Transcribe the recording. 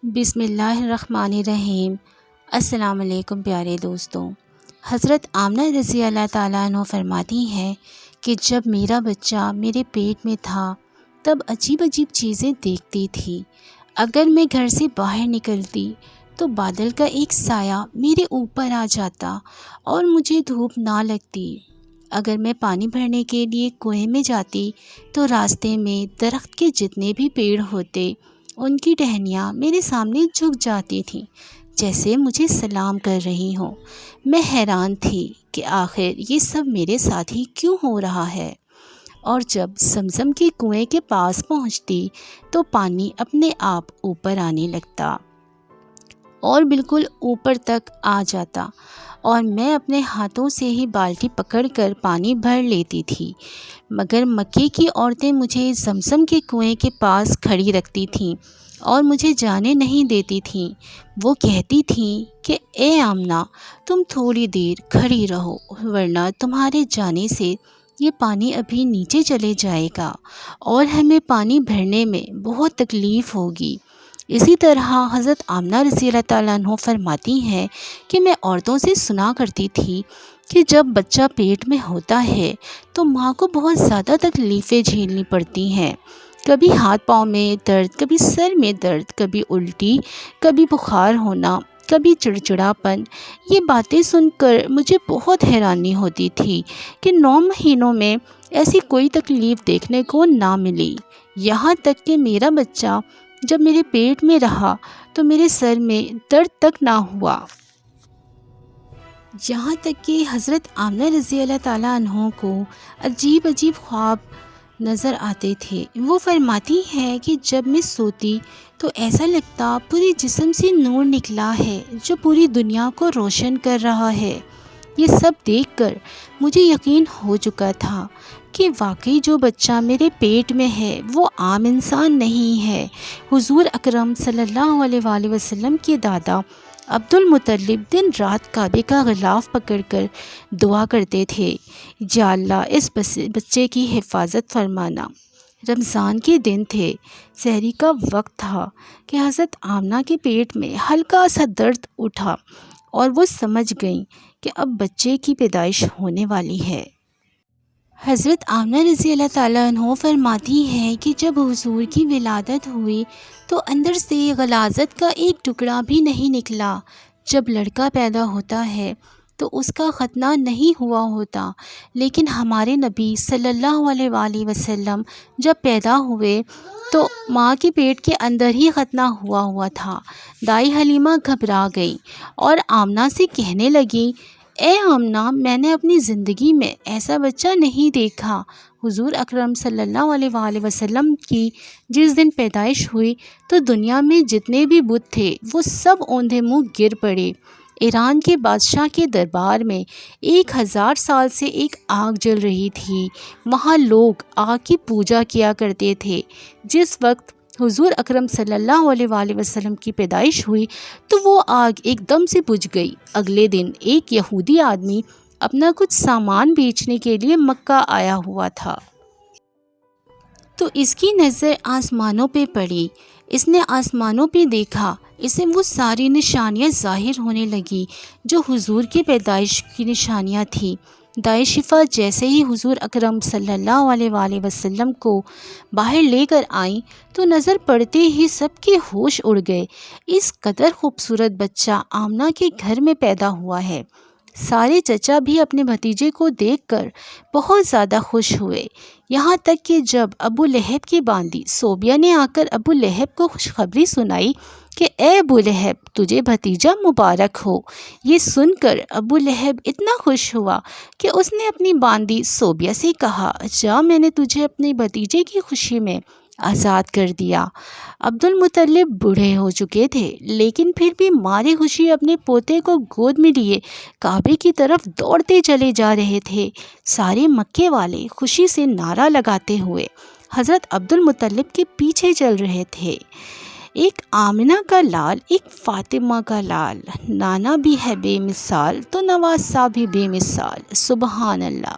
بسم اللہ الرحمن الرحیم۔ السلام علیکم پیارے دوستوں۔ حضرت آمنہ رضی اللہ تعالیٰ عنہ فرماتی ہیں کہ جب میرا بچہ میرے پیٹ میں تھا تب عجیب عجیب چیزیں دیکھتی تھی۔ اگر میں گھر سے باہر نکلتی تو بادل کا ایک سایہ میرے اوپر آ جاتا اور مجھے دھوپ نہ لگتی۔ اگر میں پانی بھرنے کے لیے کنویں میں جاتی تو راستے میں درخت کے جتنے بھی پیڑ ہوتے ان کی ٹہنیاں میرے سامنے جھک جاتی تھیں، جیسے مجھے سلام کر رہی ہوں۔ میں حیران تھی کہ آخر یہ سب میرے ساتھ ہی کیوں ہو رہا ہے۔ اور جب زمزم کے کنویں کے پاس پہنچتی تو پانی اپنے آپ اوپر آنے لگتا اور بالکل اوپر تک آ جاتا اور میں اپنے ہاتھوں سے ہی بالٹی پکڑ کر پانی بھر لیتی تھی، مگر مکے کی عورتیں مجھے زمزم کے کنویں کے پاس کھڑی رکھتی تھیں اور مجھے جانے نہیں دیتی تھیں۔ وہ کہتی تھیں کہ اے آمنہ، تم تھوڑی دیر کھڑی رہو، ورنہ تمہارے جانے سے یہ پانی ابھی نیچے چلے جائے گا اور ہمیں پانی بھرنے میں بہت تکلیف ہوگی۔ اسی طرح حضرت آمنہ رضی اللہ تعالیٰ عنہ فرماتی ہیں کہ میں عورتوں سے سنا کرتی تھی کہ جب بچہ پیٹ میں ہوتا ہے تو ماں کو بہت زیادہ تکلیفیں جھیلنی پڑتی ہیں، کبھی ہاتھ پاؤں میں درد، کبھی سر میں درد، کبھی الٹی، کبھی بخار ہونا، کبھی چڑچڑاپن۔ یہ باتیں سن کر مجھے بہت حیرانی ہوتی تھی کہ 9 مہینوں میں ایسی کوئی تکلیف دیکھنے کو نہ ملی۔ یہاں تک کہ میرا بچہ جب میرے پیٹ میں رہا تو میرے سر میں درد تک نہ ہوا۔ یہاں تک کہ حضرت آمنہ رضی اللہ تعالیٰ عنہ کو عجیب عجیب خواب نظر آتے تھے۔ وہ فرماتی ہیں کہ جب میں سوتی تو ایسا لگتا پورے جسم سے نور نکلا ہے جو پوری دنیا کو روشن کر رہا ہے۔ یہ سب دیکھ کر مجھے یقین ہو چکا تھا کہ واقعی جو بچہ میرے پیٹ میں ہے وہ عام انسان نہیں ہے۔ حضور اکرم صلی اللہ علیہ وآلہ وسلم کے دادا عبد المطلب دن رات کعبے کا غلاف پکڑ کر دعا کرتے تھے، یا اللہ اس بچے کی حفاظت فرمانا۔ رمضان کے دن تھے، سحری کا وقت تھا کہ حضرت آمنہ کے پیٹ میں ہلکا سا درد اٹھا اور وہ سمجھ گئیں کہ اب بچے کی پیدائش ہونے والی ہے۔ حضرت آمنہ رضی اللہ تعالیٰ عنہ فرماتی ہیں کہ جب حضور کی ولادت ہوئی تو اندر سے غلاظت کا ایک ٹکڑا بھی نہیں نکلا۔ جب لڑکا پیدا ہوتا ہے تو اس کا ختنہ نہیں ہوا ہوتا، لیکن ہمارے نبی صلی اللہ علیہ وآلہ وسلم جب پیدا ہوئے تو ماں کے پیٹ کے اندر ہی ختنہ ہوا تھا۔ دائی حلیمہ گھبرا گئی اور آمنہ سے کہنے لگی، اے آمنہ، میں نے اپنی زندگی میں ایسا بچہ نہیں دیکھا۔ حضور اکرم صلی اللہ علیہ وآلہ وسلم کی جس دن پیدائش ہوئی تو دنیا میں جتنے بھی بت تھے وہ سب اوندھے منہ گر پڑے۔ ایران کے بادشاہ کے دربار میں 1000 سال سے ایک آگ جل رہی تھی۔ وہاں لوگ آگ کی پوجا کیا کرتے تھے۔ جس وقت حضور اکرم صلی اللہ علیہ وآلہ وسلم کی پیدائش ہوئی تو وہ آگ ایک دم سے بجھ گئی۔ اگلے دن ایک یہودی آدمی اپنا کچھ سامان بیچنے کے لیے مکہ آیا ہوا تھا۔ تو اس کی نظر آسمانوں پہ پڑی۔ اس نے آسمانوں پہ دیکھا، اسے وہ ساری نشانیاں ظاہر ہونے لگی جو حضور کی پیدائش کی نشانیاں تھیں۔ دائیں شفا جیسے ہی حضور اکرم صلی اللہ علیہ وآلہ وسلم کو باہر لے کر آئیں تو نظر پڑتے ہی سب کے ہوش اڑ گئے۔ اس قدر خوبصورت بچہ آمنہ کے گھر میں پیدا ہوا ہے۔ سارے چچا بھی اپنے بھتیجے کو دیکھ کر بہت زیادہ خوش ہوئے، یہاں تک کہ جب ابو لہب کی باندی صوبیہ نے آ کر ابو لہب کو خوشخبری سنائی کہ اے ابو لہب، تجھے بھتیجا مبارک ہو، یہ سن کر ابو لہب اتنا خوش ہوا کہ اس نے اپنی باندی صوبیہ سے کہا، جا، میں نے تجھے اپنے بھتیجے کی خوشی میں آزاد کر دیا۔ عبد المطلب بوڑھے ہو چکے تھے، لیکن پھر بھی ماری خوشی اپنے پوتے کو گود میں لیے کعبے کی طرف دوڑتے چلے جا رہے تھے۔ سارے مکے والے خوشی سے نعرہ لگاتے ہوئے حضرت عبد المطلب کے پیچھے چل رہے تھے۔ ایک آمنہ کا لال، ایک فاطمہ کا لال، نانا بھی ہے بے مثال تو نواسہ بھی بے مثال، سبحان اللہ۔